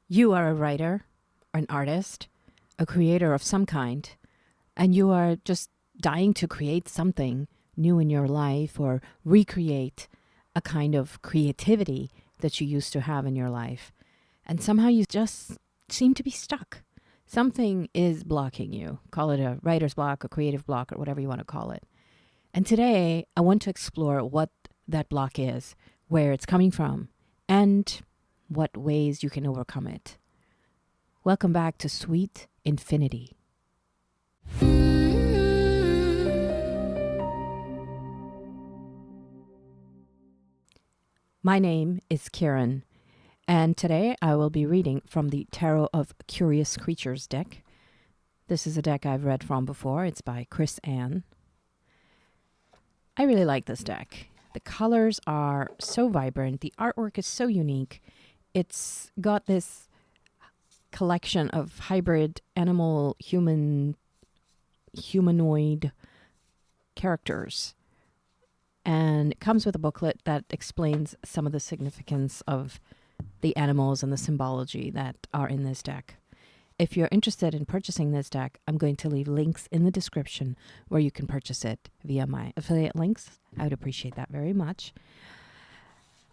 You are a writer, an artist, a creator of some kind, and you are just dying to create something new in your life or recreate a kind of creativity that you used to have in your life. And somehow you just seem to be stuck. Something is blocking you. Call it a writer's block, a creative block, or whatever you want to call it. And today I want to explore what that block is, where it's coming from, and what ways you can overcome it. Welcome back to Sweet Infinity. My name is Karen, and today I will be reading from the Tarot of Curious Creatures deck. This is a deck I've read from before. It's by Chris Ann. I really like this deck. The colors are so vibrant. The artwork is so unique. It's got this collection of hybrid animal humanoid characters, and it comes with a booklet that explains some of the significance of the animals and the symbology that are in this deck. If you're interested in purchasing this deck, I'm going to leave links in the description where you can purchase it via my affiliate links. I would appreciate that very much.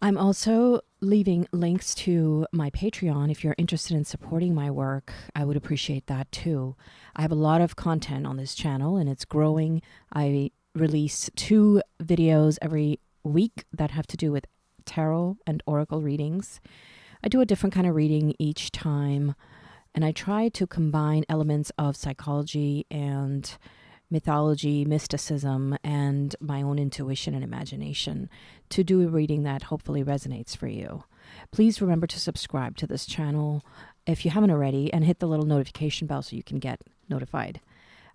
I'm also leaving links to my Patreon. If you're interested in supporting my work, I would appreciate that too. I have a lot of content on this channel and it's growing. I release 2 videos every week that have to do with tarot and oracle readings. I do a different kind of reading each time, and I try to combine elements of psychology and mythology, mysticism, and my own intuition and imagination to do a reading that hopefully resonates for you. Please remember to subscribe to this channel if you haven't already, and hit the little notification bell so you can get notified.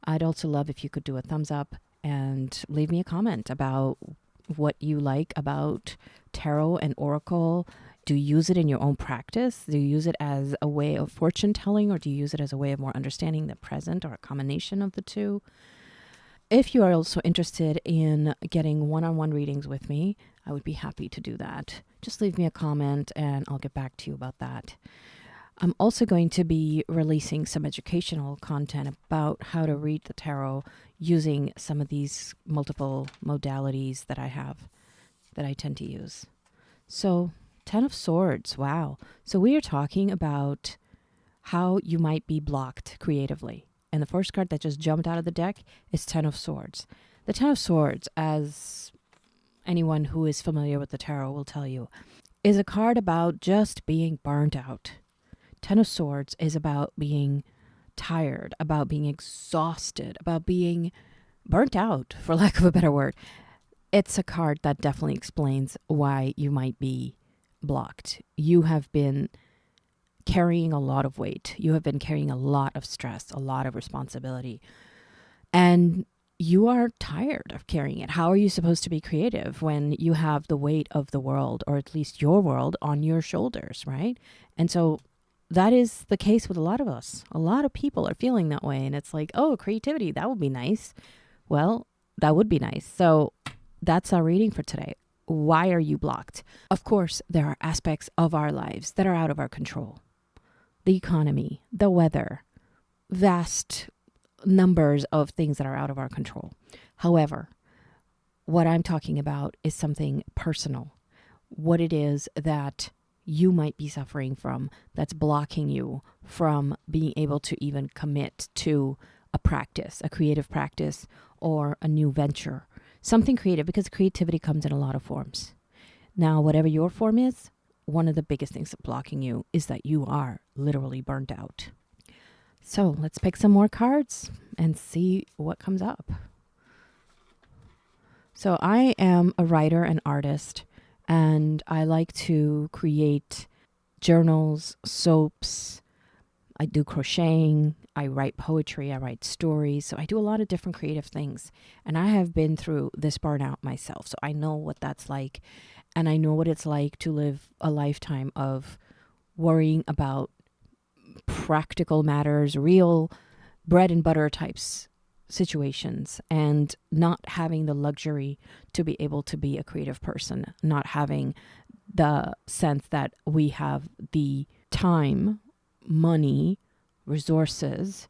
I'd also love if you could do a thumbs up and leave me a comment about what you like about tarot and oracle. Do you use it in your own practice? Do you use it as a way of fortune telling, or do you use it as a way of more understanding the present, or a combination of the two? If you are also interested in getting one-on-one readings with me, I would be happy to do that. Just leave me a comment and I'll get back to you about that. I'm also going to be releasing some educational content about how to read the tarot using some of these multiple modalities that I have, that I tend to use. So, 10 of Swords, wow. So we are talking about how you might be blocked creatively. And the first card that just jumped out of the deck is 10 of Swords. The 10 of Swords, as anyone who is familiar with the tarot will tell you, is a card about just being burnt out. 10 of Swords is about being tired, about being exhausted, about being burnt out, for lack of a better word. It's a card that definitely explains why you might be blocked. You have been carrying a lot of weight. You have been carrying a lot of stress, a lot of responsibility, and you are tired of carrying it. How are you supposed to be creative when you have the weight of the world, or at least your world, on your shoulders, right? And so that is the case with a lot of us. A lot of people are feeling that way, and it's like, oh, creativity, that would be nice. Well, that would be nice. So that's our reading for today. Why are you blocked? Of course, there are aspects of our lives that are out of our control. The economy, the weather, vast numbers of things that are out of our control. However, what I'm talking about is something personal. What it is that you might be suffering from that's blocking you from being able to even commit to a practice, a creative practice, or a new venture. Something creative, because creativity comes in a lot of forms. Now, whatever your form is, one of the biggest things that's blocking you is that you are literally burnt out. So let's pick some more cards and see what comes up. So I am a writer and artist, and I like to create journals, soaps. I do crocheting, I write poetry, I write stories. So I do a lot of different creative things. And I have been through this burnout myself. So I know what that's like. And I know what it's like to live a lifetime of worrying about practical matters, real bread and butter types situations, and not having the luxury to be able to be a creative person, not having the sense that we have the time money, resources,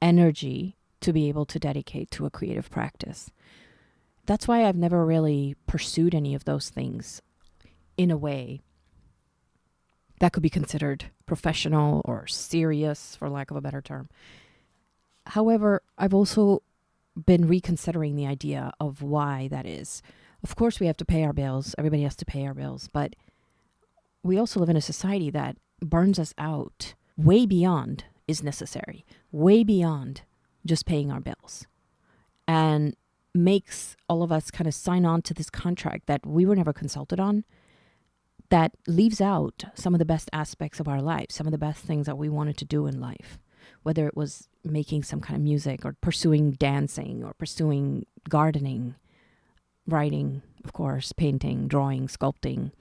energy to be able to dedicate to a creative practice. That's why I've never really pursued any of those things in a way that could be considered professional or serious, for lack of a better term. However, I've also been reconsidering the idea of why that is. Of course, we have to pay our bills. Everybody has to pay our bills. But we also live in a society that burns us out way beyond is necessary, way beyond just paying our bills, and makes all of us kind of sign on to this contract that we were never consulted on, that leaves out some of the best aspects of our life, some of the best things that we wanted to do in life, whether it was making some kind of music or pursuing dancing or pursuing gardening, writing, of course, painting, drawing, sculpting.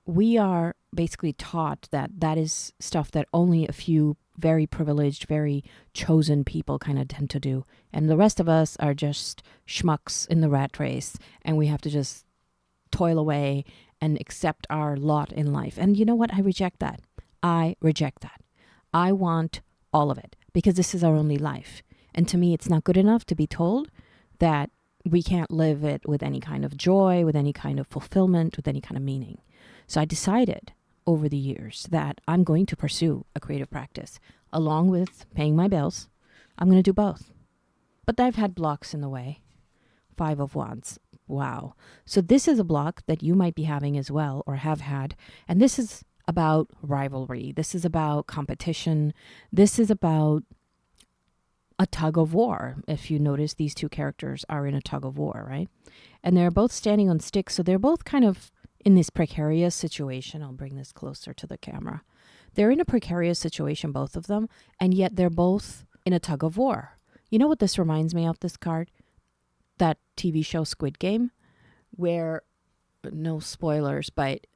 We are basically taught that that is stuff that only a few very privileged, very chosen people kind of tend to do. And the rest of us are just schmucks in the rat race, and we have to just toil away and accept our lot in life. And you know what? I reject that. I reject that. I want all of it because this is our only life. And to me, it's not good enough to be told that we can't live it with any kind of joy, with any kind of fulfillment, with any kind of meaning. So I decided over the years that I'm going to pursue a creative practice along with paying my bills. I'm going to do both. But I've had blocks in the way. 5 of Wands. Wow. So this is a block that you might be having as well or have had. And this is about rivalry. This is about competition. This is about a tug of war. If you notice, these two characters are in a tug of war, right? And they're both standing on sticks. So they're both kind of in this precarious situation. I'll bring this closer to the camera. They're in a precarious situation, both of them, and yet they're both in a tug of war. You know what this reminds me of, this card? That TV show Squid Game, where, no spoilers, but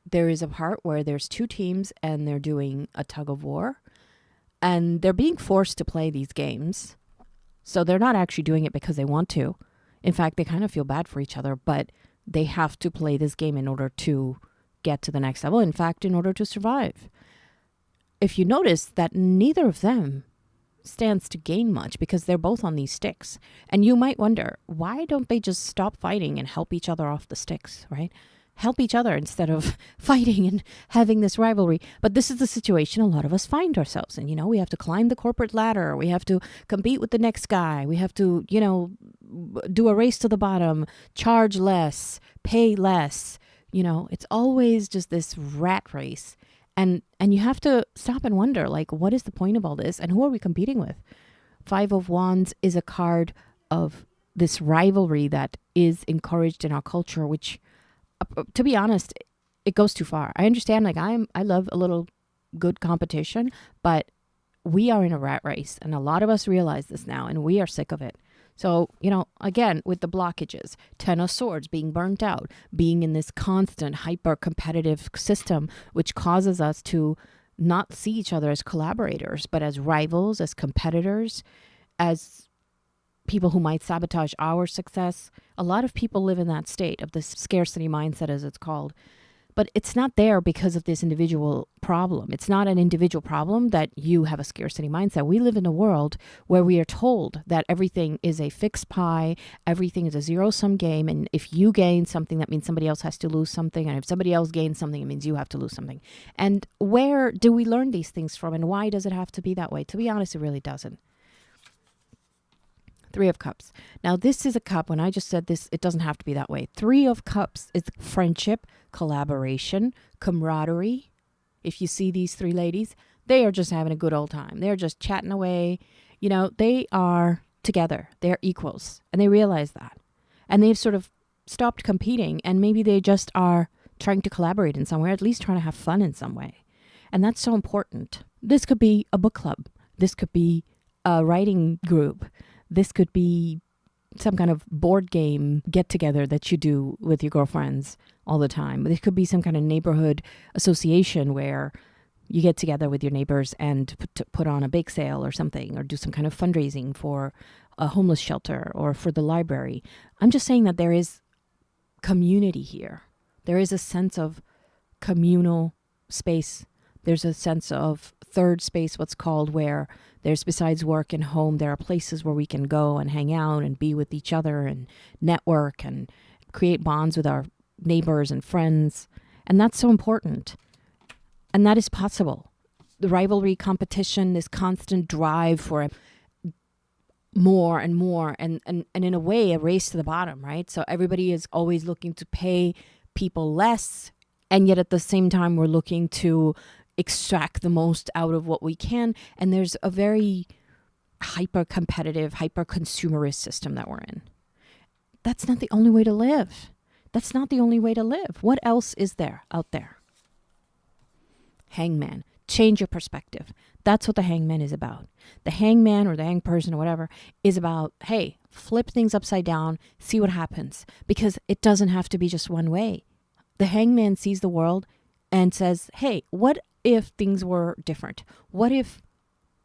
there is a part where there's 2 teams and they're doing a tug of war, and they're being forced to play these games. So they're not actually doing it because they want to. In fact, they kind of feel bad for each other, but they have to play this game in order to get to the next level. In fact, in order to survive. If you notice that neither of them stands to gain much because they're both on these sticks. And you might wonder, why don't they just stop fighting and help each other off the sticks, right? Help each other instead of fighting and having this rivalry. But this is the situation a lot of us find ourselves in. You know, we have to climb the corporate ladder. We have to compete with the next guy. We have to, you know, do a race to the bottom, charge less, pay less. You know, it's always just this rat race. And you have to stop and wonder, like, what is the point of all this? And who are we competing with? 5 of Wands is a card of this rivalry that is encouraged in our culture, which, to be honest, it goes too far. I understand, like, I love a little good competition, but we are in a rat race. And a lot of us realize this now, and we are sick of it. So, you know, again, with the blockages, 10 of Swords, being burnt out, being in this constant hyper-competitive system, which causes us to not see each other as collaborators, but as rivals, as competitors, as people who might sabotage our success. A lot of people live in that state of this scarcity mindset, as it's called. But it's not there because of this individual problem. It's not an individual problem that you have a scarcity mindset. We live in a world where we are told that everything is a fixed pie, everything is a zero-sum game, and if you gain something, that means somebody else has to lose something, and if somebody else gains something, it means you have to lose something. And where do we learn these things from, and why does it have to be that way? To be honest, it really doesn't. 3 of Cups. Now, this is a cup. When I just said this, it doesn't have to be that way. 3 of Cups is friendship, collaboration, camaraderie. If you see these 3 ladies, they are just having a good old time. They're just chatting away. You know, they are together. They're equals. And they realize that. And they've sort of stopped competing. And maybe they just are trying to collaborate in some way, or at least trying to have fun in some way. And that's so important. This could be a book club. This could be a writing group. This could be some kind of board game get-together that you do with your girlfriends all the time. This could be some kind of neighborhood association where you get together with your neighbors and put on a bake sale or something, or do some kind of fundraising for a homeless shelter or for the library. I'm just saying that there is community here. There is a sense of communal space. There's a sense of third space, what's called, where there's, besides work and home, there are places where we can go and hang out and be with each other and network and create bonds with our neighbors and friends. And that's so important. And that is possible. The rivalry, competition, this constant drive for more and more, and in a way, a race to the bottom, right? So everybody is always looking to pay people less, and yet at the same time, we're looking to extract the most out of what we can. And there's a very hyper-competitive, hyper-consumerist system that we're in. That's not the only way to live. That's not the only way to live. What else is there out there? Hangman. Change your perspective. That's what the hangman is about. The hangman or the hang person or whatever is about, hey, flip things upside down, see what happens. Because it doesn't have to be just one way. The hangman sees the world and says, hey, what if things were different? What if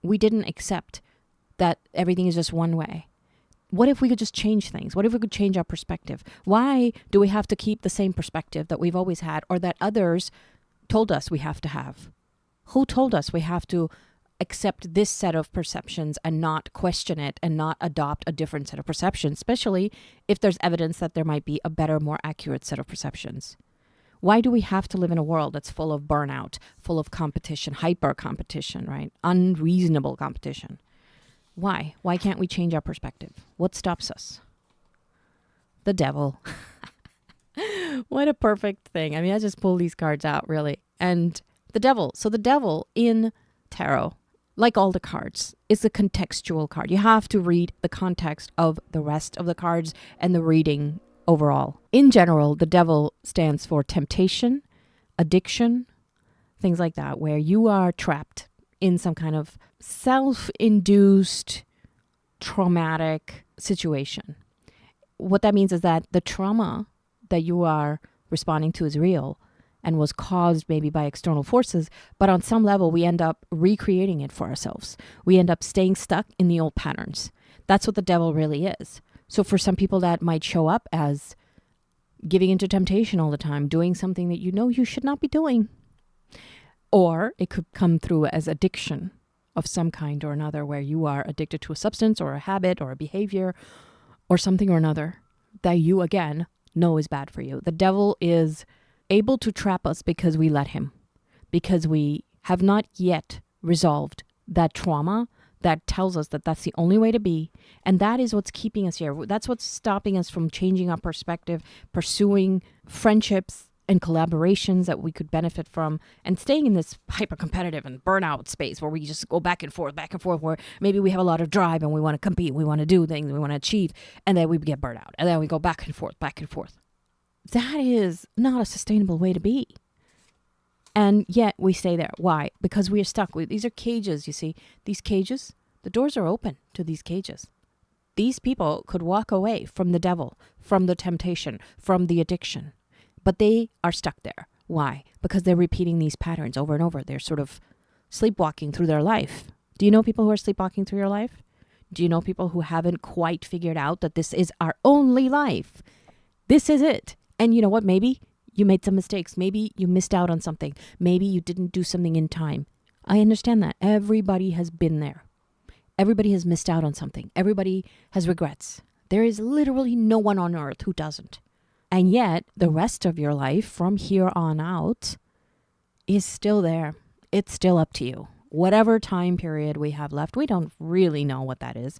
we didn't accept that everything is just one way? What if we could just change things? What if we could change our perspective? Why do we have to keep the same perspective that we've always had, or that others told us we have to have? Who told us we have to accept this set of perceptions and not question it and not adopt a different set of perceptions, especially if there's evidence that there might be a better, more accurate set of perceptions? Why do we have to live in a world that's full of burnout, full of competition, hyper competition, right? Unreasonable competition. Why? Why can't we change our perspective? What stops us? The devil. What a perfect thing. I mean, I just pulled these cards out, really. And the devil. So the devil in tarot, like all the cards, is a contextual card. You have to read the context of the rest of the cards and the reading overall. In general, the devil stands for temptation, addiction, things like that, where you are trapped in some kind of self-induced traumatic situation. What that means is that the trauma that you are responding to is real and was caused maybe by external forces, but on some level we end up recreating it for ourselves. We end up staying stuck in the old patterns. That's what the devil really is. So for some people that might show up as giving into temptation all the time, doing something that you know you should not be doing. Or it could come through as addiction of some kind or another, where you are addicted to a substance or a habit or a behavior or something or another that you, again, know is bad for you. The devil is able to trap us because we let him, because we have not yet resolved that trauma that tells us that that's the only way to be. And that is what's keeping us here. That's what's stopping us from changing our perspective, pursuing friendships and collaborations that we could benefit from, and staying in this hyper-competitive and burnout space where we just go back and forth, where maybe we have a lot of drive and we want to compete, we want to do things, we want to achieve, and then we get burnt out. And then we go back and forth. That is not a sustainable way to be. And yet we stay there. Why? Because we are stuck. These are cages, you see. These cages, the doors are open to these cages. These people could walk away from the devil, from the temptation, from the addiction. But they are stuck there. Why? Because they're repeating these patterns over and over. They're sort of sleepwalking through their life. Do you know people who are sleepwalking through your life? Do you know people who haven't quite figured out that this is our only life? This is it. And you know what? Maybe you made some mistakes. Maybe you missed out on something. Maybe you didn't do something in time. I understand that. Everybody has been there. Everybody has missed out on something. Everybody has regrets. There is literally no one on earth who doesn't. And yet, the rest of your life from here on out is still there. It's still up to you. Whatever time period we have left, we don't really know what that is,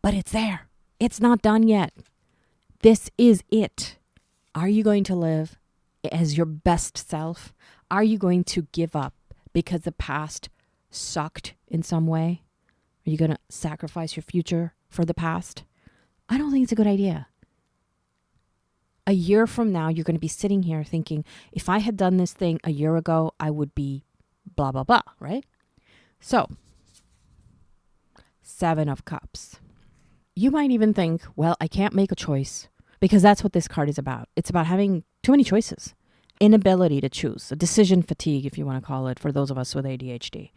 but it's there. It's not done yet. This is it. Are you going to live as your best self? Are you going to give up because the past sucked in some way? Are you going to sacrifice your future for the past? I don't think it's a good idea. A year from now, you're going to be sitting here thinking, if I had done this thing a year ago, I would be blah, blah, blah, right? So, 7 of Cups. You might even think, well, I can't make a choice, because that's what this card is about. It's about having too many choices, inability to choose, a decision fatigue, if you want to call it, for those of us with ADHD,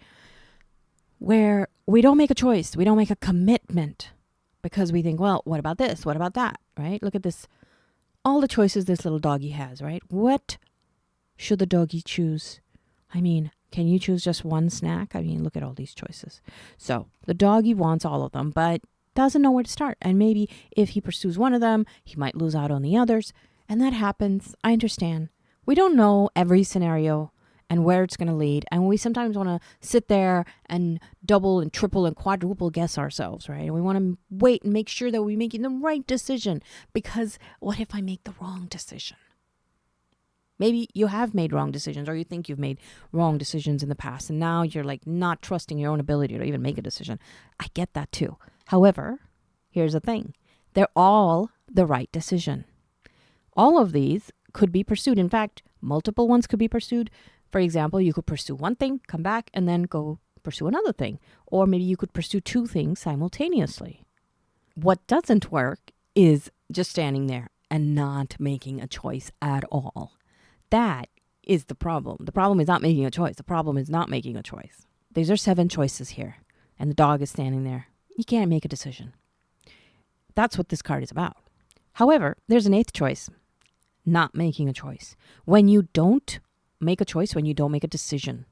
where we don't make a choice. We don't make a commitment because we think, well, what about this? What about that, right? Look at this. All the choices this little doggy has, right? What should the doggy choose? I mean, Can you choose just one snack? I mean, look at all these choices. So the doggy wants all of them, but doesn't know where to start. And maybe if he pursues one of them, he might lose out on the others. And that happens. I understand. We don't know every scenario and where it's going to lead. And we sometimes want to sit there and double and triple and quadruple guess ourselves, right? And we want to wait and make sure that we're making the right decision, because what if I make the wrong decision? Maybe you have made wrong decisions, or you think you've made wrong decisions in the past, and now you're like not trusting your own ability to even make a decision. I get that too. However, here's the thing. They're all the right decision. All of these could be pursued. In fact, multiple ones could be pursued. For example, you could pursue one thing, come back, and then go pursue another thing. Or maybe you could pursue two things simultaneously. What doesn't work is just standing there and not making a choice at all. That is the problem. The problem is not making a choice. The problem is not making a choice. These are 7 choices here, and the dog is standing there. You can't make a decision. That's what this card is about. However, there's an 8th choice, not making a choice. When you don't make a choice, when you don't make a decision,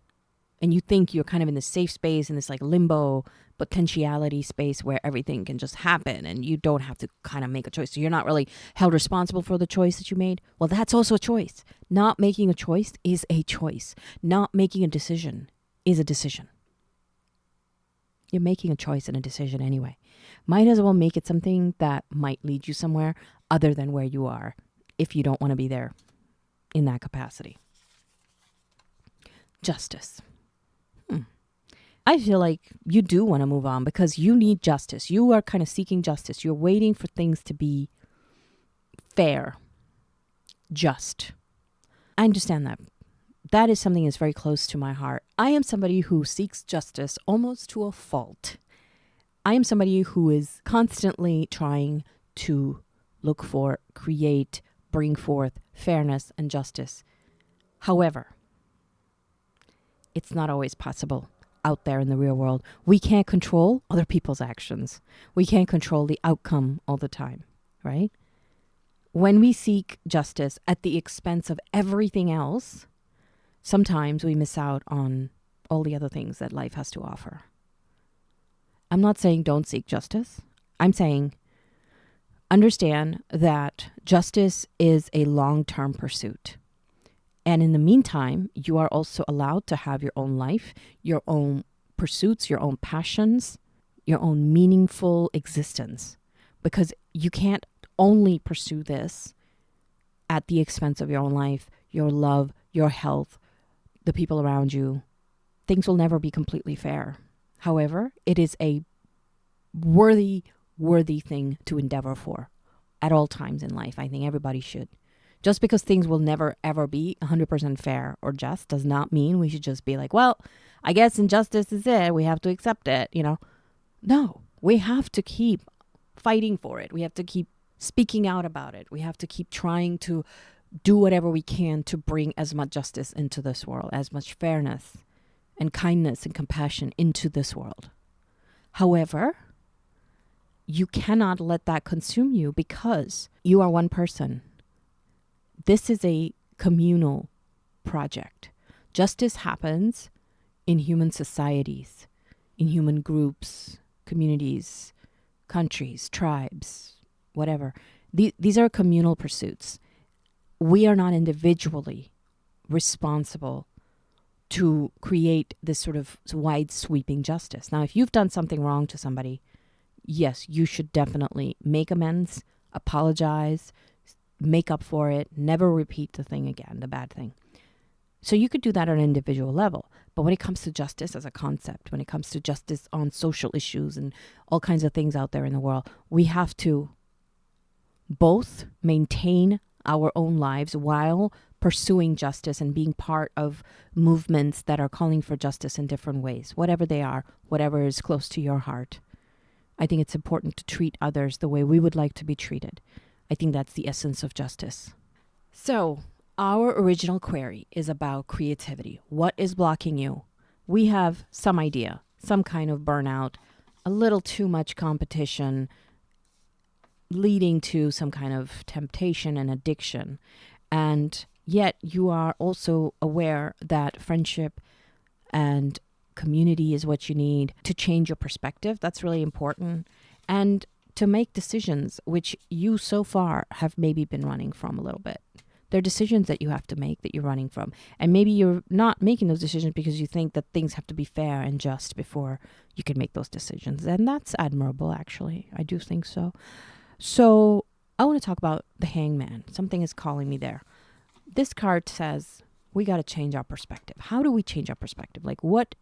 and you think you're kind of in this safe space, in this like limbo potentiality space where everything can just happen and you don't have to kind of make a choice. So you're not really held responsible for the choice that you made. Well, that's also a choice. Not making a choice is a choice. Not making a decision is a decision. You're making a choice and a decision anyway. Might as well make it something that might lead you somewhere other than where you are if you don't want to be there in that capacity. Justice. I feel like you do want to move on because you need justice. You are kind of seeking justice. You're waiting for things to be fair, just. I understand that. That is something that's very close to my heart. I am somebody who seeks justice almost to a fault. I am somebody who is constantly trying to look for, create, bring forth fairness and justice. However, it's not always possible out there in the real world. We can't control other people's actions. We can't control the outcome all the time, right? When we seek justice at the expense of everything else, sometimes we miss out on all the other things that life has to offer. I'm not saying don't seek justice. I'm saying understand that justice is a long-term pursuit. And in the meantime, you are also allowed to have your own life, your own pursuits, your own passions, your own meaningful existence. Because you can't only pursue this at the expense of your own life, your love, your health, the people around you. Things will never be completely fair. However, it is a worthy thing to endeavor for at all times in life. I think everybody should. Just because things will never, ever be 100% fair or just does not mean we should just be like, well, I guess injustice is it. We have to accept it, No, we have to keep fighting for it. We have to keep speaking out about it. We have to keep trying to do whatever we can to bring as much justice into this world, as much fairness and kindness and compassion into this world. However, you cannot let that consume you because you are one person. This is a communal project. Justice happens in human societies, in human groups, communities, countries, tribes, whatever. These are communal pursuits. We are not individually responsible to create this sort of wide sweeping justice. Now, if you've done something wrong to somebody, yes, you should definitely make amends, apologize, make up for it, never repeat the thing again, the bad thing. So you could do that on an individual level. But when it comes to justice as a concept, when it comes to justice on social issues and all kinds of things out there in the world, we have to both maintain our own lives while pursuing justice and being part of movements that are calling for justice in different ways, whatever they are, whatever is close to your heart. I think it's important to treat others the way we would like to be treated. I think that's the essence of justice. So, our original query is about creativity. What is blocking you? We have some idea, some kind of burnout, a little too much competition, leading to some kind of temptation and addiction. And yet you are also aware that friendship and community is what you need to change your perspective. That's really important. And to make decisions, which you so far have maybe been running from a little bit. They're decisions that you have to make that you're running from. And maybe you're not making those decisions because you think that things have to be fair and just before you can make those decisions. And that's admirable, actually. I do think so. So I want to talk about the Hangman. Something is calling me there. This card says we got to change our perspective. How do we change our perspective? Like, what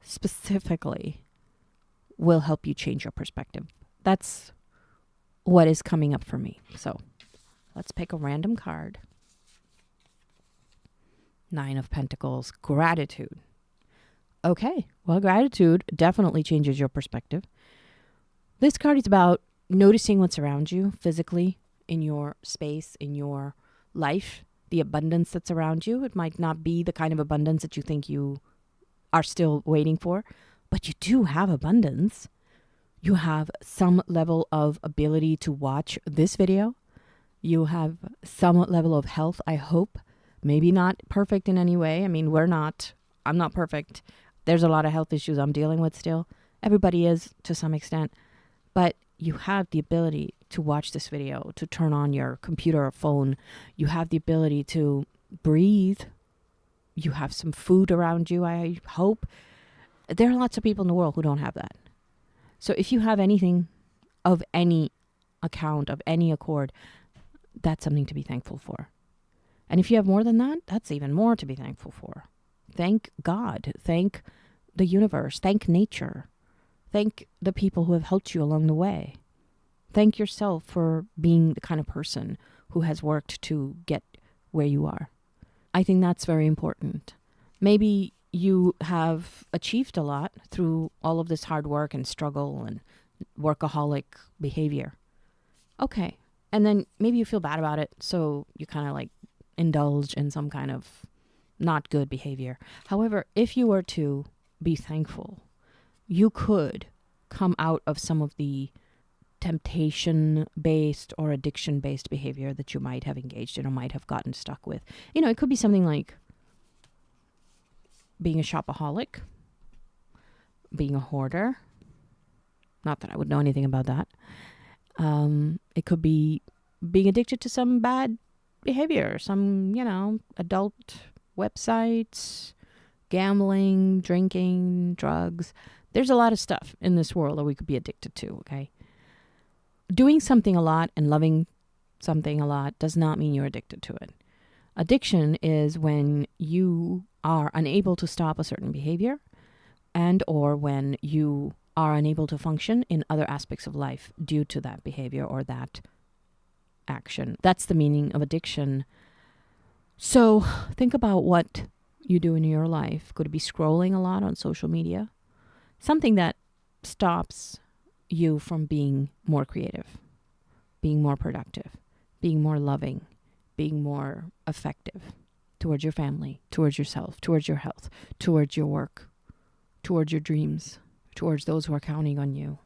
specifically will help you change your perspective? That's what is coming up for me. So let's pick a random card. 9 of Pentacles, gratitude. Okay, well, gratitude definitely changes your perspective. This card is about noticing what's around you physically, in your space, in your life, the abundance that's around you. It might not be the kind of abundance that you think you are still waiting for, but you do have abundance. You have some level of ability to watch this video. You have some level of health, I hope. Maybe not perfect in any way. I mean, I'm not perfect. There's a lot of health issues I'm dealing with still. Everybody is to some extent. But you have the ability to watch this video, to turn on your computer or phone. You have the ability to breathe. You have some food around you, I hope. There are lots of people in the world who don't have that. So if you have anything of any account, of any accord, that's something to be thankful for. And if you have more than that, that's even more to be thankful for. Thank God. Thank the universe. Thank nature. Thank the people who have helped you along the way. Thank yourself for being the kind of person who has worked to get where you are. I think that's very important. Maybe you have achieved a lot through all of this hard work and struggle and workaholic behavior. Okay. And then maybe you feel bad about it, so you kind of like indulge in some kind of not good behavior. However, if you were to be thankful, you could come out of some of the temptation-based or addiction-based behavior that you might have engaged in or might have gotten stuck with. You know, it could be something like being a shopaholic, being a hoarder. Not that I would know anything about that. It could be being addicted to some bad behavior, some, adult websites, gambling, drinking, drugs. There's a lot of stuff in this world that we could be addicted to, okay? Doing something a lot and loving something a lot does not mean you're addicted to it. Addiction is when you are unable to stop a certain behavior and or when you are unable to function in other aspects of life due to that behavior or that action. That's the meaning of addiction. So think about what you do in your life. Could it be scrolling a lot on social media? Something that stops you from being more creative, being more productive, being more loving, being more effective towards your family, towards yourself, towards your health, towards your work, towards your dreams, towards those who are counting on you.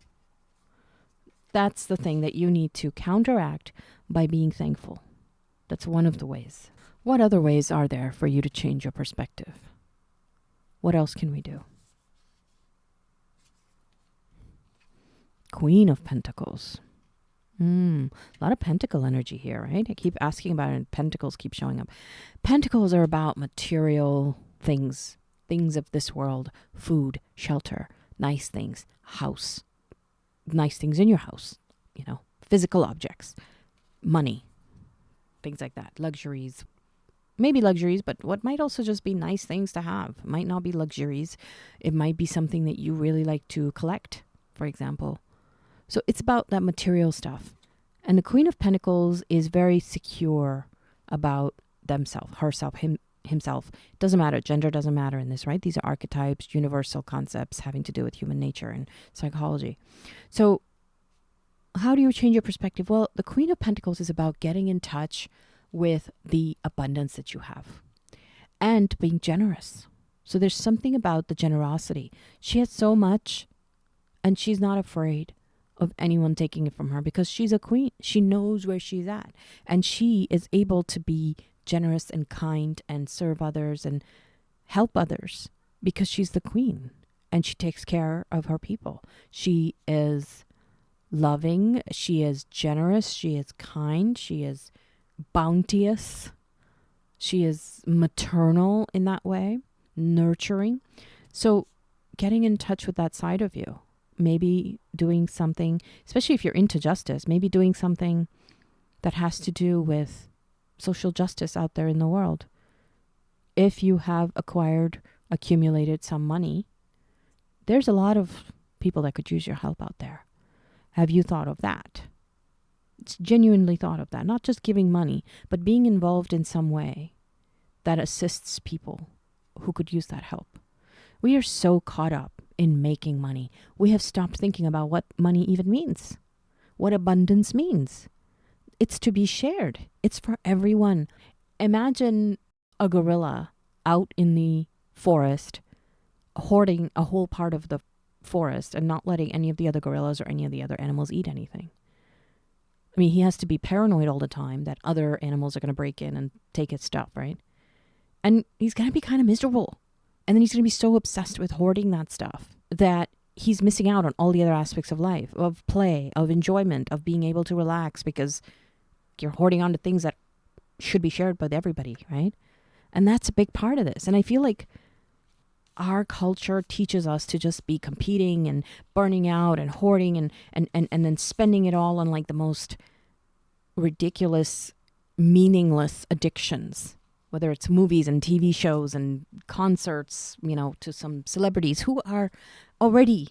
That's the thing that you need to counteract by being thankful. That's one of the ways. What other ways are there for you to change your perspective? What else can we do? Queen of Pentacles. A lot of pentacle energy here, right? I keep asking about it and pentacles keep showing up. Pentacles are about material things, things of this world, food, shelter, nice things, house, nice things in your house, physical objects, money, things like that, luxuries, maybe luxuries, but what might also just be nice things to have. It might not be luxuries. It might be something that you really like to collect, for example. So it's about that material stuff. And the Queen of Pentacles is very secure about themselves, herself, himself. It doesn't matter. Gender doesn't matter in this, right? These are archetypes, universal concepts having to do with human nature and psychology. So how do you change your perspective? Well, the Queen of Pentacles is about getting in touch with the abundance that you have and being generous. So there's something about the generosity. She has so much and she's not afraid of anyone taking it from her because she's a queen. She knows where she's at and she is able to be generous and kind and serve others and help others because she's the queen and she takes care of her people. She is loving, she is generous, she is kind, she is bounteous, she is maternal in that way, nurturing. So getting in touch with that side of you, maybe doing something, especially if you're into justice, maybe doing something that has to do with social justice out there in the world. If you have accumulated some money, there's a lot of people that could use your help out there. Have you thought of that? It's genuinely thought of that. Not just giving money, but being involved in some way that assists people who could use that help. We are so caught up in making money. We have stopped thinking about what money even means, what abundance means. It's to be shared. It's for everyone. Imagine a gorilla out in the forest, hoarding a whole part of the forest and not letting any of the other gorillas or any of the other animals eat anything. I mean, he has to be paranoid all the time that other animals are going to break in and take his stuff, right? And he's going to be kind of miserable. And then he's going to be so obsessed with hoarding that stuff that he's missing out on all the other aspects of life, of play, of enjoyment, of being able to relax, because you're hoarding onto things that should be shared with everybody, right? And that's a big part of this. And I feel like our culture teaches us to just be competing and burning out and hoarding and then spending it all on like the most ridiculous, meaningless addictions, whether it's movies and TV shows and concerts, to some celebrities who are already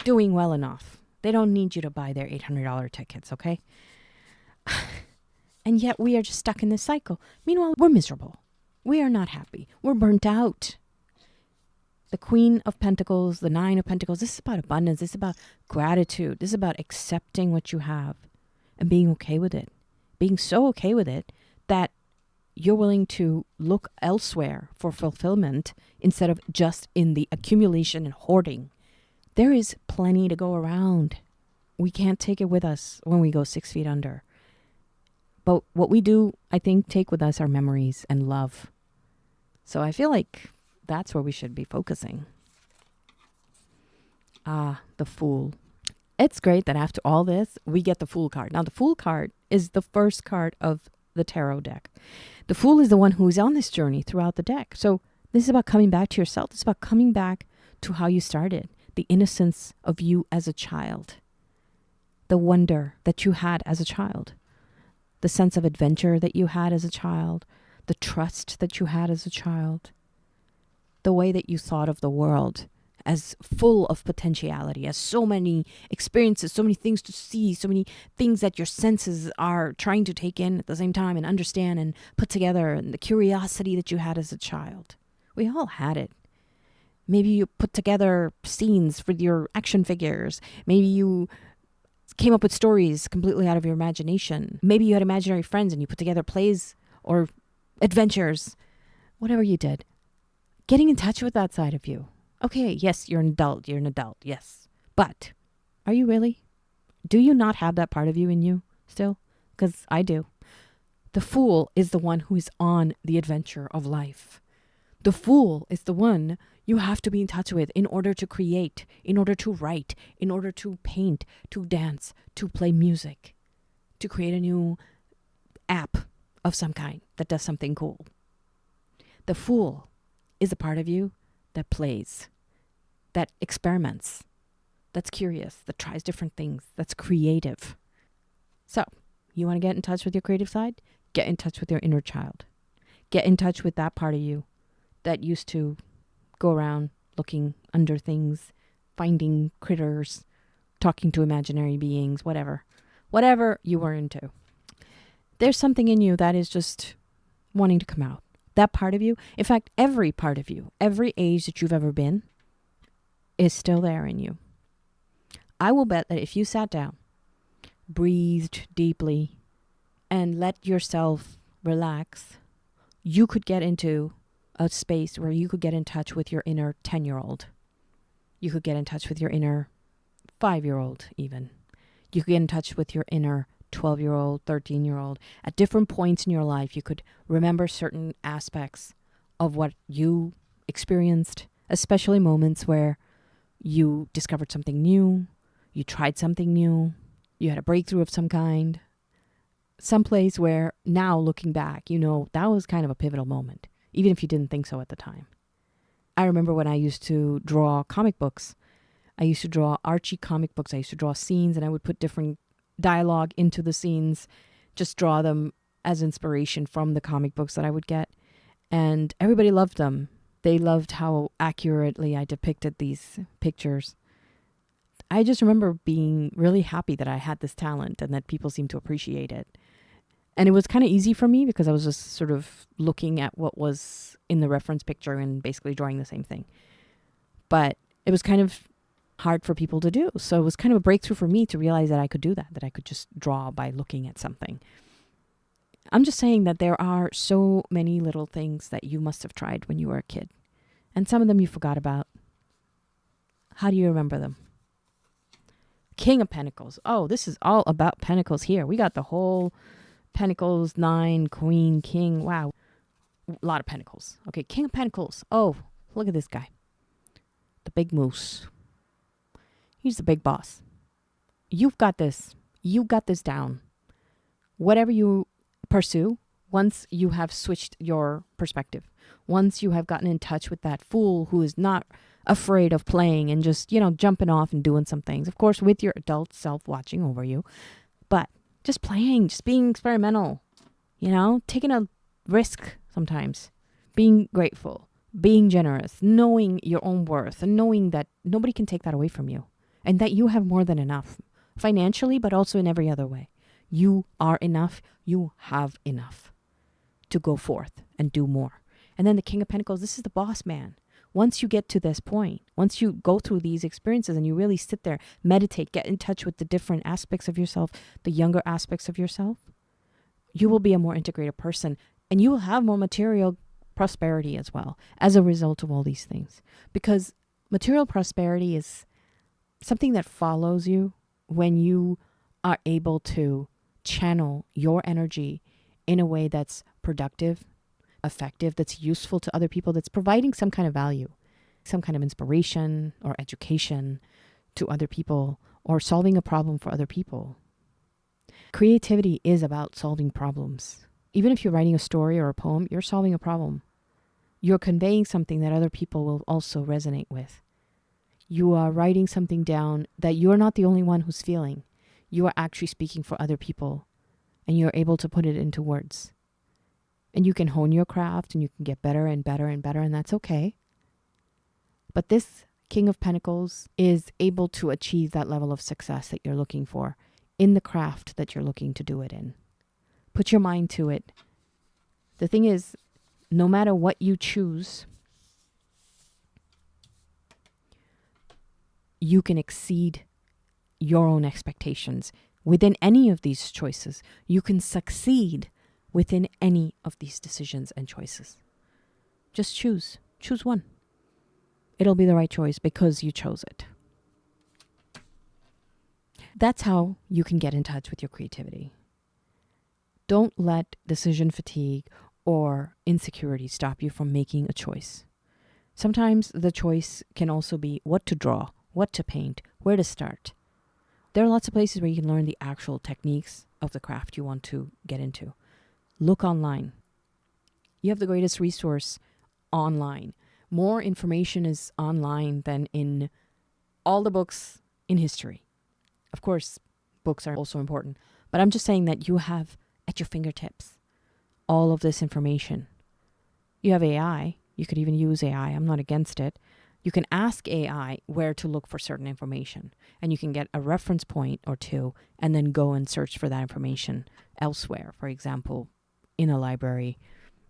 doing well enough. They don't need you to buy their $800 tickets, okay? And yet we are just stuck in this cycle. Meanwhile, we're miserable. We are not happy. We're burnt out. The Queen of Pentacles, the Nine of Pentacles, this is about abundance. This is about gratitude. This is about accepting what you have and being okay with it. Being so okay with it that you're willing to look elsewhere for fulfillment instead of just in the accumulation and hoarding. There is plenty to go around. We can't take it with us when we go 6 feet under. But what we do, I think, take with us our memories and love. So I feel like that's where we should be focusing. The Fool. It's great that after all this, we get the Fool card. Now, the Fool card is the first card of the tarot deck. The Fool is the one who's on this journey throughout the deck. So this is about coming back to yourself. This is about coming back to how you started, the innocence of you as a child, the wonder that you had as a child, the sense of adventure that you had as a child, the trust that you had as a child, the way that you thought of the world as full of potentiality, as so many experiences, so many things to see, so many things that your senses are trying to take in at the same time and understand and put together, and the curiosity that you had as a child. We all had it. Maybe you put together scenes for your action figures. Maybe you came up with stories completely out of your imagination. Maybe you had imaginary friends and you put together plays or adventures. Whatever you did. Getting in touch with that side of you. Okay, yes, you're an adult, yes. But are you really? Do you not have that part of you in you still? Because I do. The Fool is the one who is on the adventure of life. The Fool is the one you have to be in touch with in order to create, in order to write, in order to paint, to dance, to play music, to create a new app of some kind that does something cool. The Fool is a part of you that plays, that experiments, that's curious, that tries different things, that's creative. So, you want to get in touch with your creative side? Get in touch with your inner child. Get in touch with that part of you that used to go around looking under things, finding critters, talking to imaginary beings, whatever you were into. There's something in you that is just wanting to come out. That part of you, in fact, every part of you, every age that you've ever been, is still there in you. I will bet that if you sat down, breathed deeply, and let yourself relax, you could get into a space where you could get in touch with your inner 10-year-old. You could get in touch with your inner 5-year-old even. You could get in touch with your inner 12-year-old, 13-year-old. At different points in your life, you could remember certain aspects of what you experienced especially moments where you discovered something new, you tried something new, you had a breakthrough of some kind, some place where now looking back, that was kind of a pivotal moment, even if you didn't think so at the time. I remember when I used to draw comic books. I used to draw Archie comic books. I used to draw scenes, and I would put different dialogue into the scenes, just draw them as inspiration from the comic books that I would get. And everybody loved them. They loved how accurately I depicted these pictures. I just remember being really happy that I had this talent and that people seemed to appreciate it. And it was kind of easy for me because I was just sort of looking at what was in the reference picture and basically drawing the same thing. But it was kind of hard for people to do. So it was kind of a breakthrough for me to realize that I could do that I could just draw by looking at something. I'm just saying that there are so many little things that you must have tried when you were a kid. And some of them you forgot about. How do you remember them? King of Pentacles. Oh, this is all about Pentacles here. We got the whole Pentacles, 9, Queen, King. Wow. A lot of Pentacles. Okay, King of Pentacles. Oh, look at this guy. The big moose. He's the big boss. You've got this. You got this down. Whatever you pursue, once you have switched your perspective, once you have gotten in touch with that fool who is not afraid of playing and just, jumping off and doing some things, of course, with your adult self watching over you, but just playing, just being experimental, taking a risk sometimes, being grateful, being generous, knowing your own worth, and knowing that nobody can take that away from you and that you have more than enough financially, but also in every other way. You are enough. You have enough to go forth and do more. And then the King of Pentacles, this is the boss man. Once you get to this point, once you go through these experiences and you really sit there, meditate, get in touch with the different aspects of yourself, the younger aspects of yourself, you will be a more integrated person and you will have more material prosperity as well as a result of all these things. Because material prosperity is something that follows you when you are able to channel your energy in a way that's productive, effective, that's useful to other people, that's providing some kind of value, some kind of inspiration or education to other people, or solving a problem for other people. Creativity is about solving problems. Even if you're writing a story or a poem, you're solving a problem. You're conveying something that other people will also resonate with. You are writing something down that you're not the only one who's feeling. You are actually speaking for other people, and you're able to put it into words. And you can hone your craft and you can get better and better and better, and that's okay. But this King of Pentacles is able to achieve that level of success that you're looking for in the craft that you're looking to do it in. Put your mind to it. The thing is, no matter what you choose, you can exceed your own expectations within any of these choices. You can succeed within any of these decisions and choices. Just choose. Choose one. It'll be the right choice because you chose it. That's how you can get in touch with your creativity. Don't let decision fatigue or insecurity stop you from making a choice. Sometimes the choice can also be what to draw, what to paint, where to start. There are lots of places where you can learn the actual techniques of the craft you want to get into. Look online. You have the greatest resource online. More information is online than in all the books in history. Of course, books are also important, but I'm just saying that you have at your fingertips all of this information. You have AI. You could even use AI. I'm not against it. You can ask AI where to look for certain information, and you can get a reference point or two and then go and search for that information elsewhere. For example, in a library,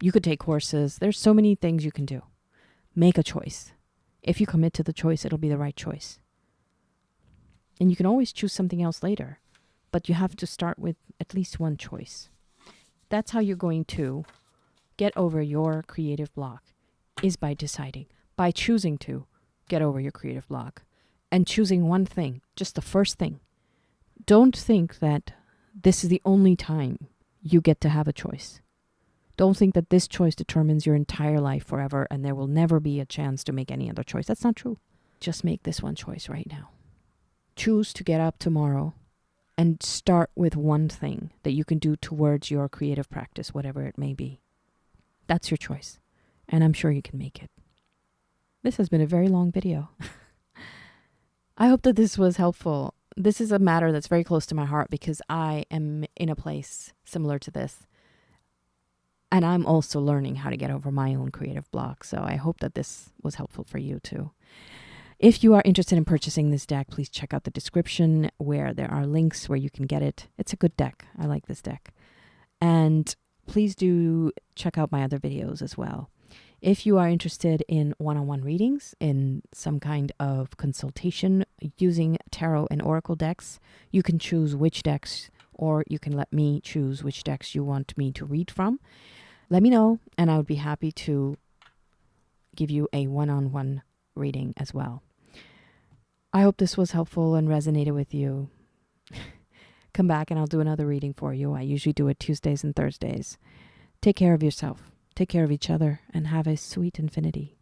you could take courses. There's so many things you can do. Make a choice. If you commit to the choice, it'll be the right choice. And you can always choose something else later, but you have to start with at least one choice. That's how you're going to get over your creative block, is by deciding, by choosing to get over your creative block and choosing one thing, just the first thing. Don't think that this is the only time you get to have a choice. Don't think that this choice determines your entire life forever and there will never be a chance to make any other choice. That's not true. Just make this one choice right now. Choose to get up tomorrow and start with one thing that you can do towards your creative practice, whatever it may be. That's your choice. And I'm sure you can make it. This has been a very long video. I hope that this was helpful. This is a matter that's very close to my heart because I am in a place similar to this. And I'm also learning how to get over my own creative block. So I hope that this was helpful for you too. If you are interested in purchasing this deck, please check out the description where there are links where you can get it. It's a good deck. I like this deck. And please do check out my other videos as well. If you are interested in one-on-one readings, in some kind of consultation using tarot and oracle decks, you can choose which decks, or you can let me choose which decks you want me to read from. Let me know, and I would be happy to give you a one-on-one reading as well. I hope this was helpful and resonated with you. Come back and I'll do another reading for you. I usually do it Tuesdays and Thursdays. Take care of yourself. Take care of each other and have a sweet infinity.